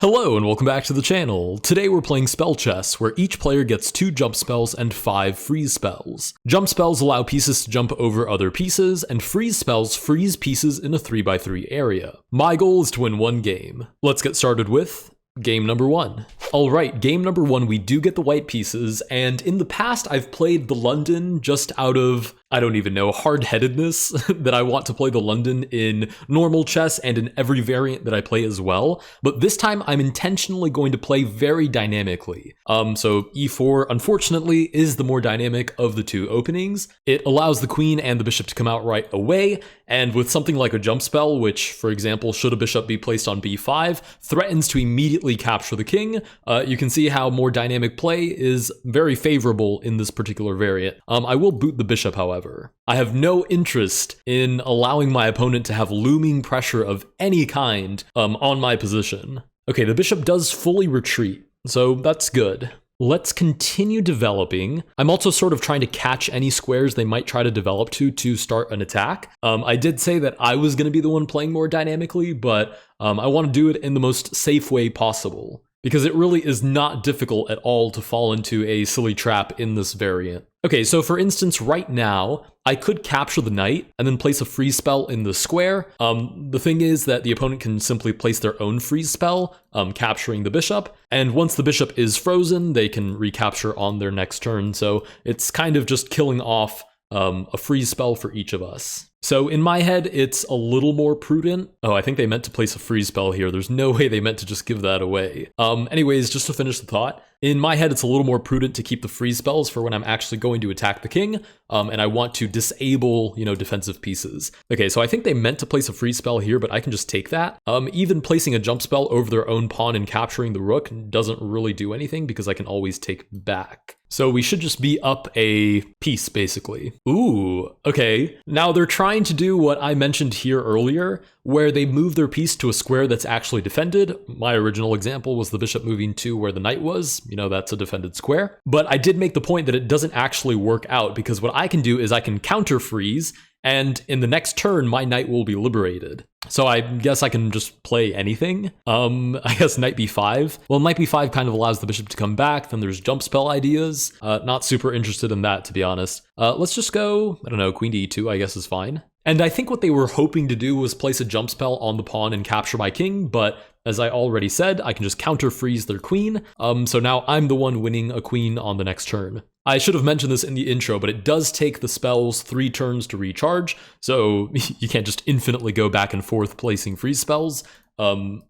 Hello and welcome back to the channel. Today we're playing Spell Chess, where each player gets 2 jump spells and 5 freeze spells. Jump spells allow pieces to jump over other pieces, and freeze spells freeze pieces in a 3x3 area. My goal is to win one game. Let's get started with game number 1. Alright, game number 1, we do get the white pieces, and in the past I've played the London just out of, I don't even know, hard-headedness that I want to play the London in normal chess and in every variant that I play as well. But this time I'm intentionally going to play very dynamically. So e4, unfortunately, is the more dynamic of the two openings. It allows the queen and the bishop to come out right away, and with something like a jump spell, which, for example, should a bishop be placed on b5, threatens to immediately capture the king, you can see how more dynamic play is very favorable in this particular variant. I will boot the bishop, however. I have no interest in allowing my opponent to have looming pressure of any kind on my position. Okay, the bishop does fully retreat, so that's good. Let's continue developing. I'm also sort of trying to catch any squares they might try to develop to start an attack. I did say that I was going to be the one playing more dynamically, but I want to do it in the most safe way possible, because it really is not difficult at all to fall into a silly trap in this variant. Okay, so for instance, right now, I could capture the knight and then place a freeze spell in the square. The thing is that the opponent can simply place their own freeze spell, capturing the bishop, and once the bishop is frozen, they can recapture on their next turn, so it's kind of just killing off a freeze spell for each of us. So in my head, it's a little more prudent. Oh, I think they meant to place a freeze spell here. There's no way they meant to just give that away. Anyways, just to finish the thought, in my head, it's a little more prudent to keep the freeze spells for when I'm actually going to attack the king, and I want to disable, defensive pieces. Okay, so I think they meant to place a freeze spell here, but I can just take that. Even placing a jump spell over their own pawn and capturing the rook doesn't really do anything because I can always take back. So we should just be up a piece, basically. Ooh, okay. Now they're trying to do what I mentioned here earlier, where they move their piece to a square that's actually defended. My original example was the bishop moving to where the knight was. That's a defended square. But I did make the point that it doesn't actually work out, because what I can do is I can counter freeze, and in the next turn, my knight will be liberated. So I guess I can just play anything. I guess knight b5. Well, knight b5 kind of allows the bishop to come back. Then there's jump spell ideas. Not super interested in that, to be honest. Let's just go, I don't know, queen to e2, I guess is fine. And I think what they were hoping to do was place a jump spell on the pawn and capture my king, but as I already said, I can just counter freeze their queen. So now I'm the one winning a queen on the next turn. I should have mentioned this in the intro, but it does take the spells 3 turns to recharge, so you can't just infinitely go back and forth placing freeze spells,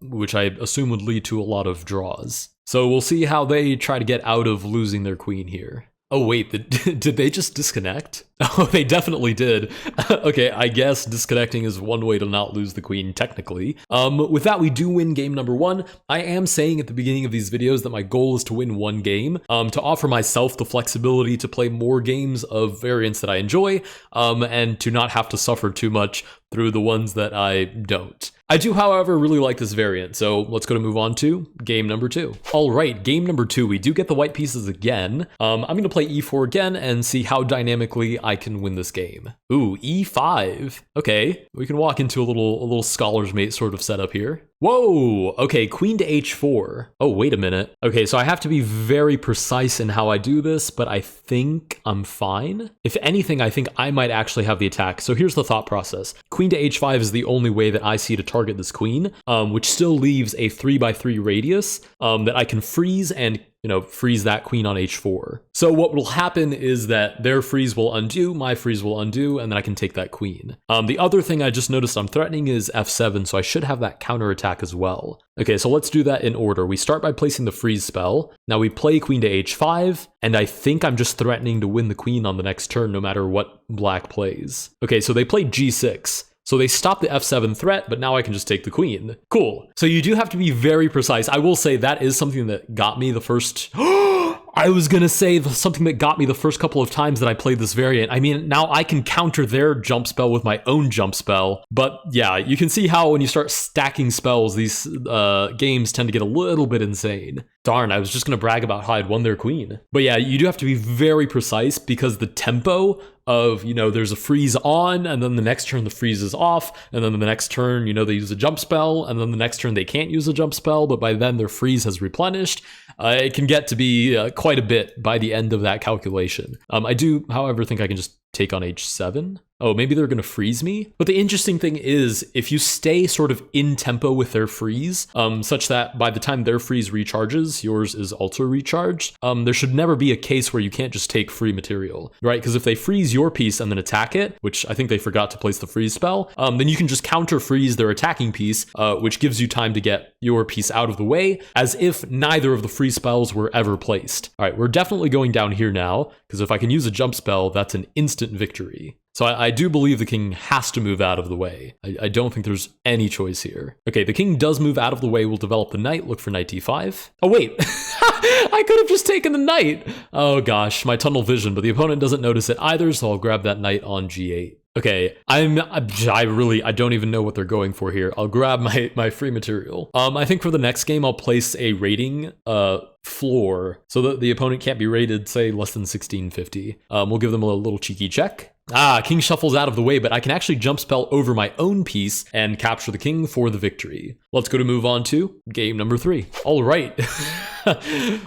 which I assume would lead to a lot of draws. So we'll see how they try to get out of losing their queen here. Oh wait, did they just disconnect? Oh, they definitely did. Okay, I guess disconnecting is one way to not lose the queen, technically. With that, we do win game number 1. I am saying at the beginning of these videos that my goal is to win one game, to offer myself the flexibility to play more games of variants that I enjoy, and to not have to suffer too much through the ones that I don't. I do, however, really like this variant, so let's go to move on to game number 2. All right, game number 2, we do get the white pieces again. I'm going to play e4 again and see how dynamically I can win this game. Ooh, e5. Okay, we can walk into a little scholar's mate sort of setup here. Whoa, okay, queen to h4. Oh, wait a minute. Okay, so I have to be very precise in how I do this, but I think I'm fine. If anything, I think I might actually have the attack. So here's the thought process. Queen to h5 is the only way that I see to target this queen, which still leaves a 3x3 radius that I can freeze and freeze that queen on h4. So what will happen is that their freeze will undo, my freeze will undo, and then I can take that queen. The other thing I just noticed I'm threatening is f7, so I should have that counterattack as well. Okay, so let's do that in order. We start by placing the freeze spell. Now we play queen to h5, and I think I'm just threatening to win the queen on the next turn no matter what black plays. Okay, so they played g6. So they stopped the f7 threat, but now I can just take the queen. Cool. So you do have to be very precise. I will say that is something that got me the first... I was going to say something that got me the first couple of times that I played this variant. I mean, now I can counter their jump spell with my own jump spell. But yeah, you can see how when you start stacking spells, these games tend to get a little bit insane. Darn, I was just going to brag about how I'd won their queen. But yeah, you do have to be very precise because the tempo of, there's a freeze on, and then the next turn the freeze is off, and then the next turn, they use a jump spell, and then the next turn they can't use a jump spell, but by then their freeze has replenished. It can get to be quite a bit by the end of that calculation. I do, however, think I can just take on h7. Oh, maybe they're going to freeze me. But the interesting thing is, if you stay sort of in tempo with their freeze, such that by the time their freeze recharges, yours is also recharged, there should never be a case where you can't just take free material, right? Because if they freeze your piece and then attack it, which I think they forgot to place the freeze spell, then you can just counter freeze their attacking piece, which gives you time to get your piece out of the way, as if neither of the freeze spells were ever placed. All right, we're definitely going down here now, because if I can use a jump spell, that's an instant victory. So I do believe the king has to move out of the way. I don't think there's any choice here. Okay, the king does move out of the way. We'll develop the knight, look for knight d5. Oh, wait. I could have just taken the knight. Oh, gosh, my tunnel vision, but the opponent doesn't notice it either, so I'll grab that knight on g8. Okay, I don't even know what they're going for here. I'll grab my free material. I think for the next game, I'll place a rating floor so that the opponent can't be rated, say, less than 1650. We'll give them a little cheeky check. King shuffles out of the way, but I can actually jump spell over my own piece and capture the king for the victory. Let's go to move on to game number 3. All right.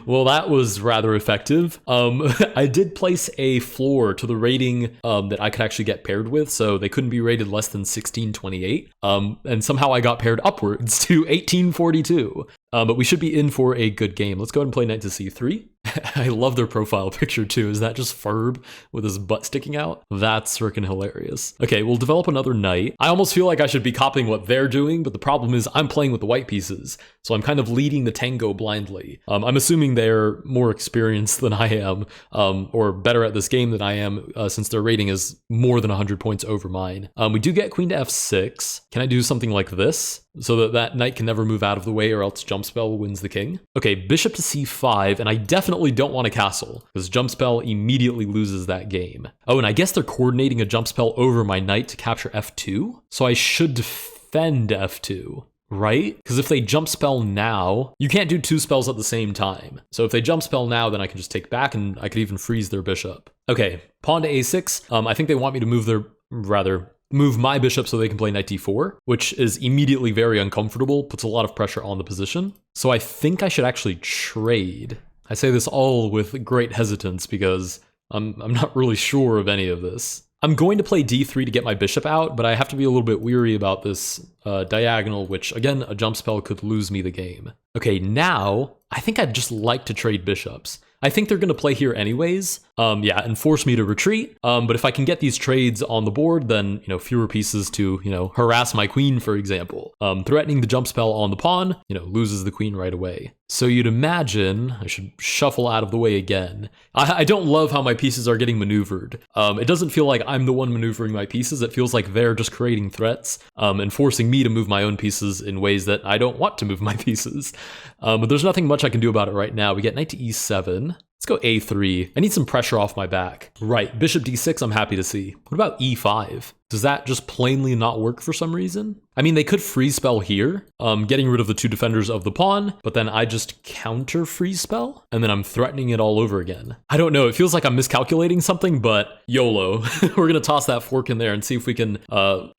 Well, that was rather effective. I did place a floor to the rating that I could actually get paired with, so they couldn't be rated less than 1628. And somehow I got paired upwards to 1842. But we should be in for a good game. Let's go ahead and play knight to c3. I love their profile picture too. Is that just Ferb with his butt sticking out? That's freaking hilarious. Okay, we'll develop another knight. I almost feel like I should be copying what they're doing, but the problem is I'm playing with the white pieces, so I'm kind of leading the tango blindly. I'm assuming they're more experienced than I am, or better at this game than I am, since their rating is more than 100 points over mine. We do get queen to f6. Can I do something like this? So that knight can never move out of the way, or else jump spell wins the king. Okay, bishop to c5, and I definitely don't want a castle, because jump spell immediately loses that game. Oh, and I guess they're coordinating a jump spell over my knight to capture f2, so I should defend f2. Right? Because if they jump spell now, you can't do 2 spells at the same time. So if they jump spell now, then I can just take back, and I could even freeze their bishop. Okay, pawn to a6. I think they want me to move my bishop so they can play knight d4, which is immediately very uncomfortable, puts a lot of pressure on the position. So I think I should actually trade. I say this all with great hesitance because I'm not really sure of any of this. I'm going to play d3 to get my bishop out, but I have to be a little bit weary about this diagonal, which again, a jump spell could lose me the game. Okay, now I think I'd just like to trade bishops. I think they're going to play here anyways, and force me to retreat. But if I can get these trades on the board, then, fewer pieces to, harass my queen, for example. Threatening the jump spell on the pawn, loses the queen right away. So you'd imagine I should shuffle out of the way again. I don't love how my pieces are getting maneuvered. It doesn't feel like I'm the one maneuvering my pieces. It feels like they're just creating threats and forcing me to move my own pieces in ways that I don't want to move my pieces. But there's nothing much I can do about it right now. We get knight to e7. Let's go a3. I need some pressure off my back. Right, bishop d6 I'm happy to see. What about e5? Does that just plainly not work for some reason? I mean, they could freeze spell here, getting rid of the 2 defenders of the pawn, but then I just counter freeze spell, and then I'm threatening it all over again. I don't know, it feels like I'm miscalculating something, but YOLO. We're gonna toss that fork in there and see if we can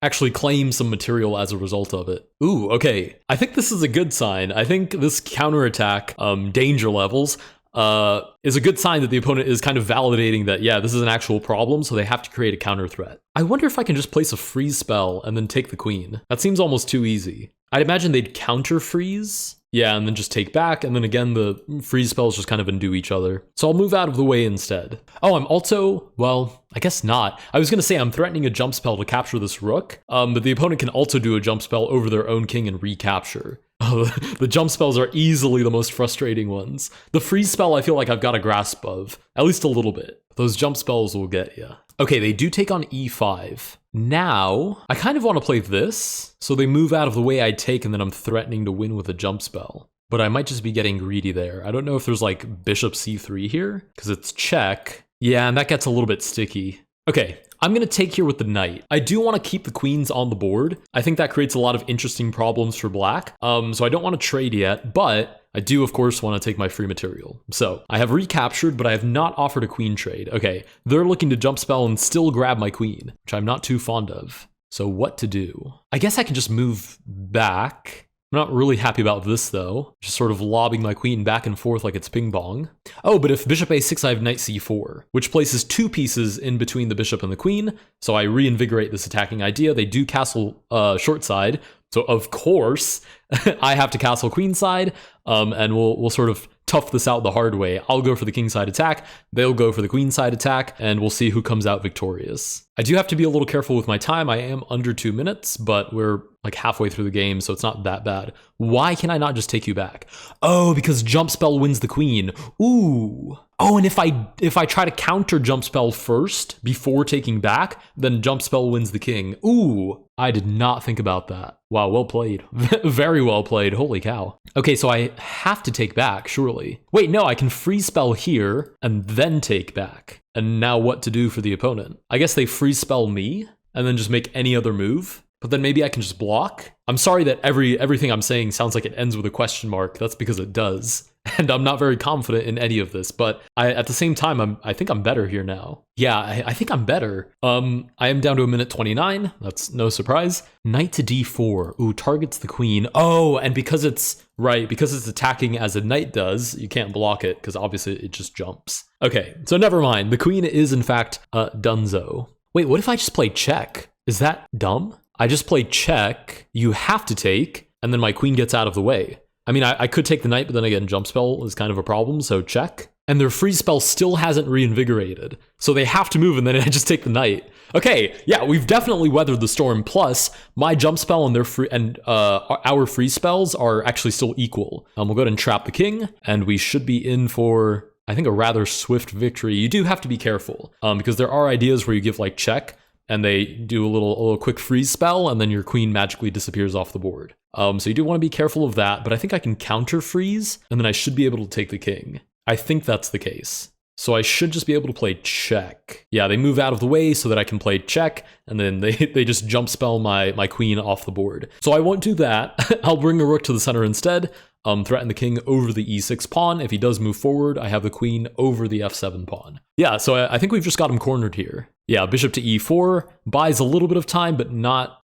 actually claim some material as a result of it. Ooh, okay. I think this is a good sign. I think this counterattack danger levels is a good sign that the opponent is kind of validating that, yeah, this is an actual problem, so they have to create a counter threat. I wonder if I can just place a freeze spell and then take the queen. That seems almost too easy. I'd imagine they'd counter freeze, yeah, and then just take back, and then again, the freeze spells just kind of undo each other. So I'll move out of the way instead. Oh, I'm also, well, I guess not. I was gonna say I'm threatening a jump spell to capture this rook, but the opponent can also do a jump spell over their own king and recapture. The jump spells are easily the most frustrating ones. The freeze spell I feel like I've got a grasp of, at least a little bit. Those jump spells will get you. Okay, they do take on e5. Now, I kind of want to play this, so they move out of the way I take and then I'm threatening to win with a jump spell. But I might just be getting greedy there. I don't know if there's like bishop c3 here, because it's check. Yeah, and that gets a little bit sticky. Okay, I'm going to take here with the knight. I do want to keep the queens on the board. I think that creates a lot of interesting problems for black. So I don't want to trade yet, but I do, of course, want to take my free material. So I have recaptured, but I have not offered a queen trade. Okay, they're looking to jump spell and still grab my queen, which I'm not too fond of. So what to do? I guess I can just move back. I'm not really happy about this though, just sort of lobbing my queen back and forth like it's ping pong. Oh, but if bishop a6, I have knight c4, which places 2 pieces in between the bishop and the queen, so I reinvigorate this attacking idea. They do castle short side, so of course I have to castle queen side, and we'll sort of tough this out the hard way. I'll go for the king side attack, they'll go for the queen side attack, and we'll see who comes out victorious. I do have to be a little careful with my time. I am under 2 minutes, but we're like halfway through the game, so it's not that bad. Why can I not just take you back? Oh, because jump spell wins the queen. Ooh. Oh, and if I try to counter jump spell first before taking back, then jump spell wins the king. Ooh, I did not think about that. Wow, well played. Very well played. Holy cow. Okay, so I have to take back, surely. Wait, no, I can freeze spell here and then take back. And now what to do for the opponent? I guess they freeze spell me and then just make any other move. But then maybe I can just block. I'm sorry that everything I'm saying sounds like it ends with a question mark. That's because it does. And I'm not very confident in any of this, but at the same time, I think I'm better here now. Yeah, I think I'm better. I am down to a minute 29. That's no surprise. Knight to d4. Ooh, targets the queen. Oh, and because it's attacking as a knight does, you can't block it because obviously it just jumps. Okay, so never mind. The queen is in fact donezo. Wait, what if I just play check? Is that dumb? I just play check, you have to take, and then my queen gets out of the way. I mean, I could take the knight, but then again, jump spell is kind of a problem, so check. And their freeze spell still hasn't reinvigorated, so they have to move and then I just take the knight. Okay, yeah, we've definitely weathered the storm, plus my jump spell and our freeze spells are actually still equal. We'll go ahead and trap the king, and we should be in for, I think, a rather swift victory. You do have to be careful, because there are ideas where you give like check, and they do a little quick freeze spell, and then your queen magically disappears off the board. So you do want to be careful of that, but I think I can counter freeze, and then I should be able to take the king. I think that's the case. So I should just be able to play check. Yeah, they move out of the way so that I can play check, and then they just jump spell my queen off the board. So I won't do that. I'll bring a rook to the center instead, threaten the king over the e6 pawn. If he does move forward, I have the queen over the f7 pawn. Yeah, so I think we've just got him cornered here. Yeah, bishop to e4 buys a little bit of time, but not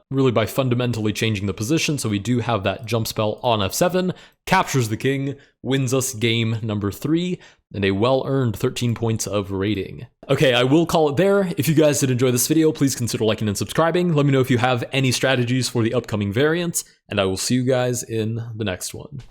really by fundamentally changing the position. So we do have that jump spell on f7, captures the king, wins us game number 3, and a well-earned 13 points of rating. Okay, I will call it there. If you guys did enjoy this video, please consider liking and subscribing. Let me know if you have any strategies for the upcoming variants, and I will see you guys in the next one.